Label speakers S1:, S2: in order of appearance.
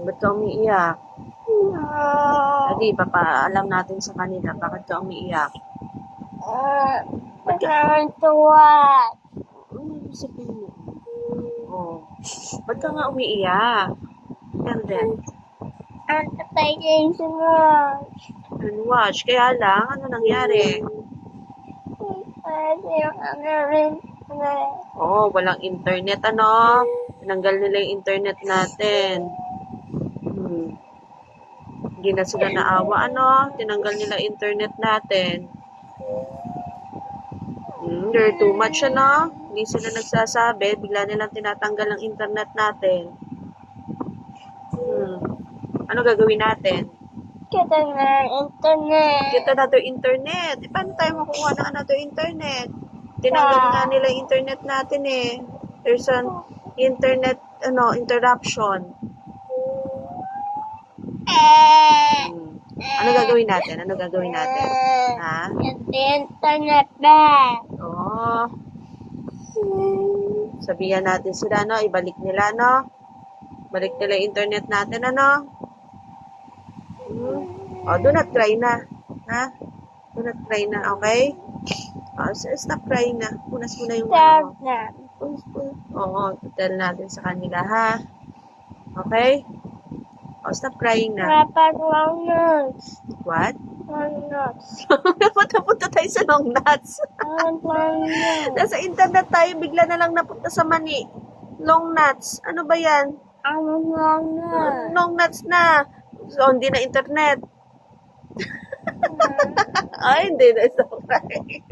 S1: Ba't ka umiiyak? Adi, papaalam natin sa kanila, bakit ka umiiyak? Ba't ka...
S2: Tuwa.
S1: Ano yung sabihin mo? Oh. Ba't ka nga umiiyak? Yan din.
S2: Ang tatay din sunod.
S1: And watch, kaya lang, ano nangyari?
S2: Kasi yung ano rin.
S1: Oh, walang internet, ano? Tinanggal nila yung internet natin. Hindi na sila naawa, ano? Tinanggal nila internet natin. They're too much, ano? Hindi sila nagsasabi, bigla nilang tinatanggal ang internet natin. Ano gagawin natin?
S2: Kita na internet.
S1: Get another internet. E, paano tayo makukuha ng another internet? Tinanggal nga nila yung internet natin eh. There's an internet, interruption. Ano gagawin natin? Ano gagawin natin? Ha?
S2: Internet ba?
S1: Oo. Sabihan natin sila, no? Ibalik nila, no? Balik nila yung internet natin, ano? Oh, do not cry na. Ha? Do not cry na, okay? Oh, stop crying na. Punas mo na yung ano mo. Oo, tell natin sa kanila, ha? Okay? Oh, stop crying na.
S2: Dapat long nuts.
S1: What?
S2: Long nuts.
S1: Punta tayo sa long nuts.
S2: Long nuts.
S1: Nasa internet tayo, bigla na lang napunta sa mani. Long nuts. Ano ba yan?
S2: Ang long nuts.
S1: Long nuts na. So, hindi na internet. Ay, hindi na. Stop crying.